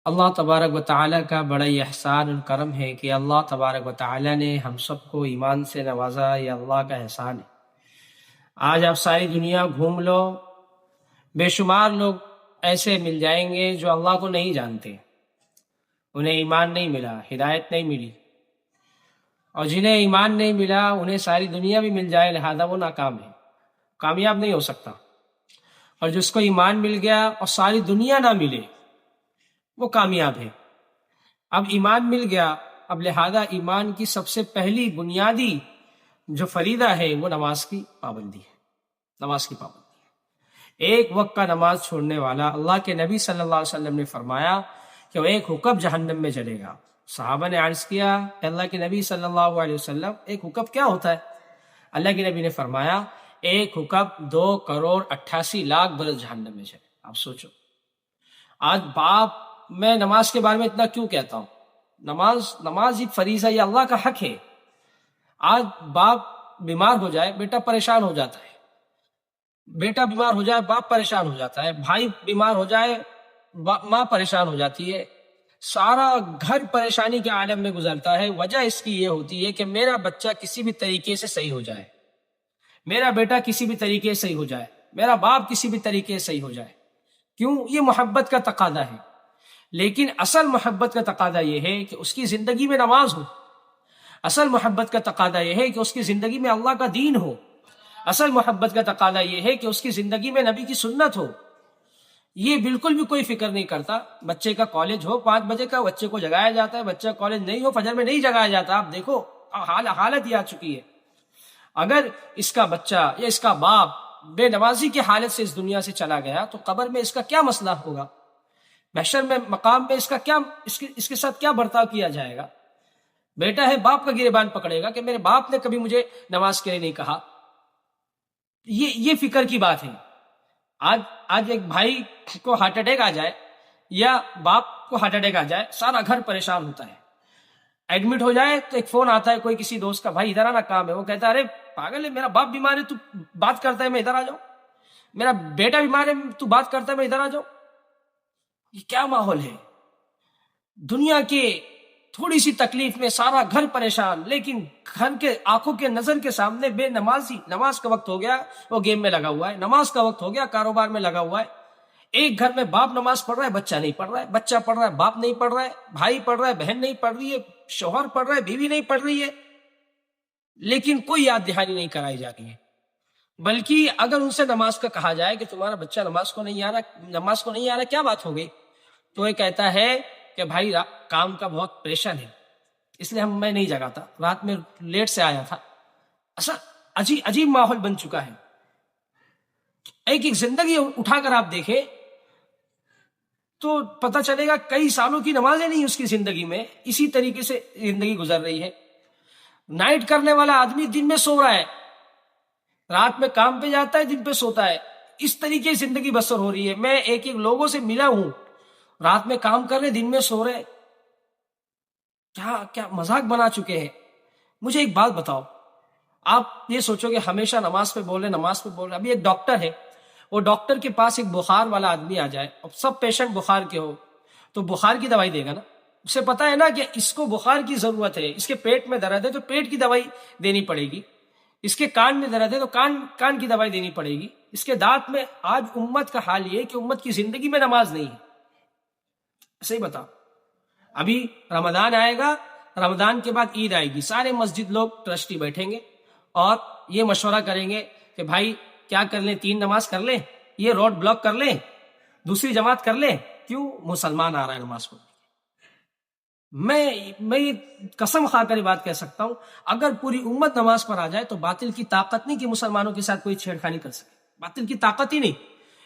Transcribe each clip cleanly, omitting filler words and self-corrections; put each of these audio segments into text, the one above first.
اللہ تبارک و تعالیٰ کا بڑا ہی احسان اور کرم ہے کہ اللہ تبارک و تعالیٰ نے ہم سب کو ایمان سے نوازا. یہ اللہ کا احسان ہے. آج آپ ساری دنیا گھوم لو، بے شمار لوگ ایسے مل جائیں گے جو اللہ کو نہیں جانتے، انہیں ایمان نہیں ملا، ہدایت نہیں ملی، اور جنہیں ایمان نہیں ملا انہیں ساری دنیا بھی مل جائے، لہذا وہ ناکام ہے، کامیاب نہیں ہو سکتا. اور جس کو ایمان مل گیا اور ساری دنیا نہ ملے وہ کامیاب ہے. اب ایمان مل گیا، اب لہذا ایمان کی سب سے پہلی بنیادی جو فریضہ ہے وہ نماز کی پابندی ہے. نماز کی پابندی ہے. ایک وقت کا نماز چھوڑنے والا، اللہ کے نبی صلی اللہ علیہ وسلم نے فرمایا کہ وہ ایک حکم جہنم میں جلے گا. صحابہ نے عرض کیا کہ اللہ کے نبی صلی اللہ علیہ وسلم ایک حکم کیا ہوتا ہے؟ اللہ کے نبی نے فرمایا ایک حکم 2,88,00,000 برس جہنم میں جلے. آپ سوچو، آج باپ میں نماز کے بارے میں اتنا کیوں کہتا ہوں؟ نماز ایک فریضہ، یہ اللہ کا حق ہے. آج باپ بیمار ہو جائے بیٹا پریشان ہو جاتا ہے، بیٹا بیمار ہو جائے باپ پریشان ہو جاتا ہے، بھائی بیمار ہو جائے ماں پریشان ہو جاتی ہے، سارا گھر پریشانی کے عالم میں گزرتا ہے. وجہ اس کی یہ ہوتی ہے کہ میرا بچہ کسی بھی طریقے سے صحیح ہو جائے، میرا بیٹا کسی بھی طریقے سے صحیح ہو جائے، میرا باپ کسی بھی طریقے سے صحیح ہو جائے. کیوں؟ یہ محبت کا تقاضا ہے. لیکن اصل محبت کا تقاضا یہ ہے کہ اس کی زندگی میں نماز ہو. اصل محبت کا تقاضا یہ ہے کہ اس کی زندگی میں اللہ کا دین ہو. اصل محبت کا تقاضا یہ ہے کہ اس کی زندگی میں نبی کی سنت ہو. یہ بالکل بھی کوئی فکر نہیں کرتا. بچے کا کالج ہو 5 بجے کا، بچے کو جگایا جاتا ہے، بچہ کالج نہیں ہو فجر میں نہیں جگایا جاتا. آپ دیکھو حالت یہ آ چکی ہے. اگر اس کا بچہ یا اس کا باپ بے نمازی کی حالت سے اس دنیا سے چلا گیا تو قبر میں اس کا کیا مسئلہ ہوگا؟ محشر میں مقام میں اس کا کیا، اس کے ساتھ کیا برتاؤ کیا جائے گا؟ بیٹا ہے باپ کا گریبان پکڑے گا کہ میرے باپ نے کبھی مجھے نماز کے لیے نہیں کہا. یہ فکر کی بات ہے. آج ایک بھائی کو ہارٹ اٹیک آ جائے یا باپ کو ہارٹ اٹیک آ جائے، سارا گھر پریشان ہوتا ہے. ایڈمٹ ہو جائے تو ایک فون آتا ہے کوئی کسی دوست کا، بھائی ادھر آنا کام ہے. وہ کہتا ہے ارے پاگل ہے، میرا باپ بیمار ہے تو بات کرتا ہے میں ادھر آ جاؤں، میرا بیٹا بیمار ہے تو بات کرتا ہے میں ادھر آ جاؤں. یہ کیا ماحول ہے؟ دنیا کے تھوڑی سی تکلیف میں سارا گھر پریشان، لیکن گھر کے آنکھوں کے نظر کے سامنے بے نمازی. نماز کا وقت ہو گیا وہ گیم میں لگا ہوا ہے، نماز کا وقت ہو گیا کاروبار میں لگا ہوا ہے. ایک گھر میں باپ نماز پڑھ رہا ہے بچہ نہیں پڑھ رہا ہے، بچہ پڑھ رہا ہے باپ نہیں پڑھ رہا ہے، بھائی پڑھ رہا ہے بہن نہیں پڑھ رہی ہے، شوہر پڑھ رہا ہے بیوی نہیں پڑھ رہی ہے، لیکن کوئی یاد دہانی نہیں کرائی جا رہی ہے. بلکہ اگر ان سے نماز کا کہا جائے کہ تمہارا بچہ نماز کو نہیں آ رہا کیا بات ہو گئی، تو یہ کہتا ہے کہ بھائی کام کا بہت پریشر ہے اس لیے میں نہیں جگاتا، رات میں لیٹ سے آیا تھا. اصل عجیب ماحول بن چکا ہے. ایک زندگی اٹھا کر آپ دیکھیں تو پتہ چلے گا کئی سالوں کی نمازیں نہیں اس کی زندگی میں، اسی طریقے سے زندگی گزر رہی ہے. نائٹ کرنے والا آدمی دن میں سو رہا ہے، رات میں کام پہ جاتا ہے دن پہ سوتا ہے. اس طریقے سے زندگی بسر ہو رہی ہے. میں ایک لوگوں سے ملا ہوں، رات میں کام کر رہے دن میں سو رہے. کیا مذاق بنا چکے ہیں. مجھے ایک بات بتاؤ، آپ یہ سوچو کہ ہمیشہ نماز پہ بول رہے. ابھی ایک ڈاکٹر ہے، وہ ڈاکٹر کے پاس ایک بخار والا آدمی آ جائے، اب سب پیشنٹ بخار کے ہو تو بخار کی دوائی دے گا نا. اسے پتا ہے نا کہ اس کو بخار کی ضرورت ہے، اس کے پیٹ میں درد ہے تو پیٹ کی دوائی دینی پڑے گی، اس کے کان میں درد ہے تو کان کی دوائی دینی پڑے گی، اس کے دانت میں. آج امت کا حال یہ کہ امت کی زندگی میں نماز نہیں ہے. صحیح بتاؤ. ابھی رمضان آئے گا، رمضان کے بعد عید آئے گی، سارے مسجد لوگ ٹرسٹی بیٹھیں گے اور یہ مشورہ کریں گے کہ بھائی کیا کر لیں، 3 نماز کر لیں، یہ روڈ بلاک کر لیں، دوسری جماعت کر لیں. کیوں؟ مسلمان آ رہا ہے نماز پڑھنے. میں قسم کھا کر یہ بات کہہ سکتا ہوں، اگر پوری امت نماز پر آ جائے تو باطل کی طاقت نہیں کہ مسلمانوں کے ساتھ کوئی چھیڑخانی کر سکے. باطل کی طاقت ہی نہیں.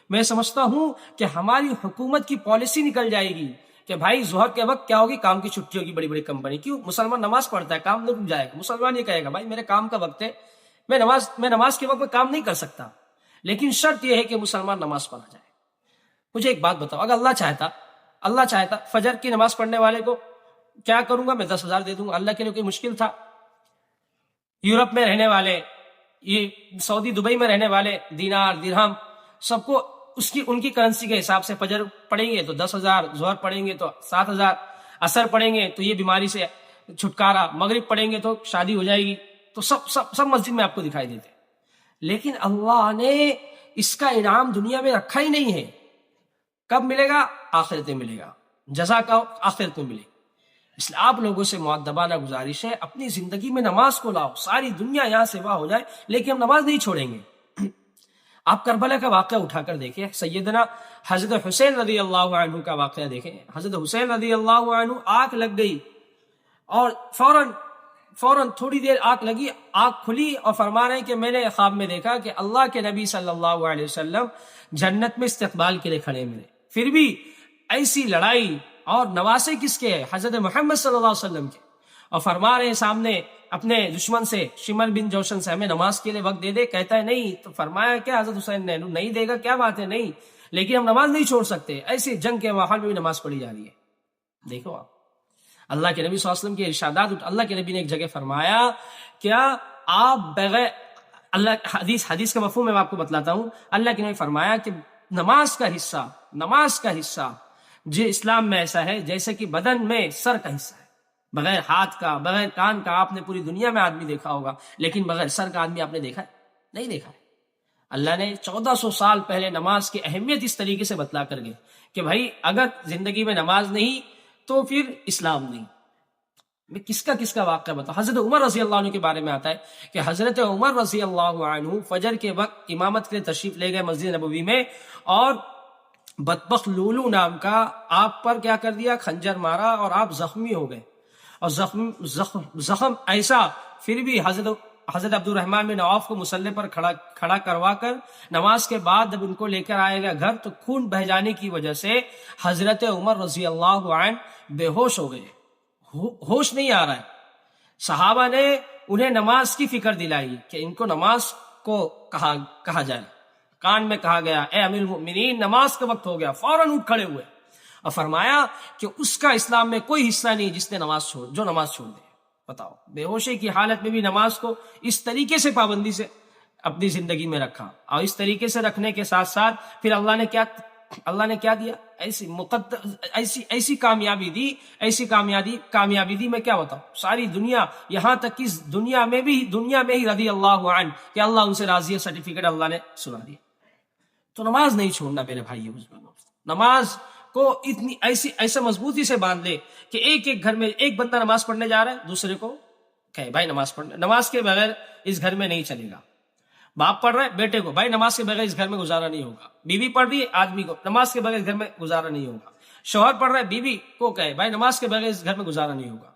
میں سمجھتا ہوں کہ ہماری حکومت کی پالیسی نکل جائے گی کہ بھائی ظہر کے وقت کیا ہوگی، کام کی چھٹی ہوگی. بڑی کمپنی، کیوں؟ مسلمان نماز پڑھتا ہے، کام نہیں رک جائے گا. مسلمان یہ کہے گا بھائی میرے کام کا وقت ہے، میں نماز کے وقت میں کام نہیں کر سکتا، لیکن شرط یہ ہے کہ مسلمان نماز پڑھا جائے. مجھے ایک بات بتاؤ، اگر اللہ چاہتا فجر کی نماز پڑھنے والے کو کیا کروں گا، میں 10,000 دے دوں گا. اللہ کے لیے کوئی مشکل تھا؟ یورپ میں رہنے والے، یہ سعودی دبئی میں رہنے والے، دینار درہم سب کو ان کی کرنسی کے حساب سے فجر پڑھیں گے تو 10,000، ظہر پڑھیں گے تو 7,000، عصر پڑھیں گے تو یہ بیماری سے چھٹکارا، مغرب پڑھیں گے تو شادی ہو جائے گی، تو سب مسجد میں آپ کو دکھائی دیتے. لیکن اللہ نے اس کا انعام دنیا میں رکھا ہی نہیں ہے. کب ملے گا؟ آخرت میں ملے گا. جزا کا آخرت میں ملے. اس لیے آپ لوگوں سے مؤدبانہ گزارش ہے، اپنی زندگی میں نماز کو لاؤ. ساری دنیا یہاں سے وہاں ہو جائے لیکن ہم نماز نہیں چھوڑیں گے. آپ کربلا کا واقعہ اٹھا کر دیکھیں، سیدنا حضرت حسین رضی اللہ عنہ کا واقعہ دیکھیں. حضرت حسین رضی اللہ عنہ آنکھ لگ گئی اور فوراً تھوڑی دیر آنکھ لگی، آنکھ کھلی اور فرما رہے ہیں کہ میں نے خواب میں دیکھا کہ اللہ کے نبی صلی اللہ علیہ وسلم جنت میں استقبال کے لیے کھڑے ملے. پھر بھی ایسی لڑائی، اور نواسے کس کے ہیں؟ حضرت محمد صلی اللہ علیہ وسلم کے. اور فرما رہے ہیں سامنے اپنے دشمن سے، شمر بن جوشن سے، ہمیں نماز کے لیے وقت دے دے. کہتا ہے نہیں. تو فرمایا کیا حضرت حسین نے؟ نہیں دے گا، کیا بات ہے، نہیں، لیکن ہم نماز نہیں چھوڑ سکتے. ایسی جنگ کے ماحول میں بھی نماز پڑھی جا رہی ہے. دیکھو آپ اللہ کے نبی صلی اللہ علیہ وسلم کے ارشادات. اللہ کے نبی نے ایک جگہ فرمایا، کیا آپ بغیر اللہ، حدیث کا مفہوم میں آپ کو بتلاتا ہوں. اللہ کے نبی فرمایا کہ نماز کا حصہ جو اسلام میں ایسا ہے جیسے کہ بدن میں سر کا حصہ ہے. بغیر ہاتھ کا، بغیر کان کا آپ نے پوری دنیا میں آدمی دیکھا ہوگا، لیکن بغیر سر کا آدمی آپ نے دیکھا ہے؟ نہیں دیکھا ہے. اللہ نے 1400 سال پہلے نماز کی اہمیت اس طریقے سے بتلا کر گئے کہ بھائی اگر زندگی میں نماز نہیں تو پھر اسلام نہیں. میں کس کا واقعہ بتاؤں. حضرت عمر رضی اللہ عنہ کے بارے میں آتا ہے کہ حضرت عمر رضی اللہ عنہ فجر کے وقت امامت کے لیے تشریف لے گئے مسجد نبوی میں، اور بدبخت لولو نام کا آپ پر کیا کر دیا، خنجر مارا اور آپ زخمی ہو گئے. اور زخم ایسا، پھر بھی حضرت عبد الرحمن بن عوف کو مصلی پر کھڑا کروا کر نماز کے بعد جب ان کو لے کر آئے گا گھر، تو خون بہ جانے کی وجہ سے حضرت عمر رضی اللہ عنہ بے ہوش ہو گئے. ہوش نہیں آ رہا ہے. صحابہ نے انہیں نماز کی فکر دلائی کہ ان کو نماز کو کہا جائے. کان میں کہا گیا، اے امیر المؤمنین نماز کا وقت ہو گیا. فوراً اٹھ کھڑے ہوئے اور فرمایا کہ اس کا اسلام میں کوئی حصہ نہیں جس نے نماز چھوڑ دے. بتاؤ، بے ہوشی کی حالت میں بھی نماز کو اس طریقے سے پابندی سے اپنی زندگی میں رکھا. اور اس طریقے سے رکھنے کے ساتھ ساتھ پھر اللہ نے کیا دیا، ایسی کامیابی دی، کامیابی دی. میں کیا بتاؤں، ساری دنیا، یہاں تک کہ دنیا میں ہی رضی اللہ عنہ کہ اللہ ان سے راضی ہے سرٹیفکیٹ اللہ نے سنا دیا. تو نماز نہیں چھوڑنا میرے بھائیو. نماز کو ایسے مضبوطی سے باندھ لے کہ ایک گھر میں ایک بندہ نماز پڑھنے جا رہا ہے، دوسرے کو کہے بھائی نماز کے بغیر اس گھر میں نہیں چلے گا. باپ پڑھ رہا ہے بیٹے کو، بھائی نماز کے بغیر اس گھر میں گزارا نہیں ہوگا. بیوی پڑھ رہی ہے آدمی کو، نماز کے بغیر اس گھر میں گزارا نہیں ہوگا. شوہر پڑھ رہا ہے بیوی کو کہے بھائی نماز کے بغیر اس گھر میں گزارا نہیں ہوگا.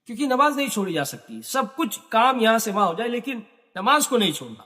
کیونکہ نماز نہیں چھوڑی جا سکتی. سب کچھ کام یہاں سے وہاں ہو جائے لیکن نماز کو نہیں چھوڑنا.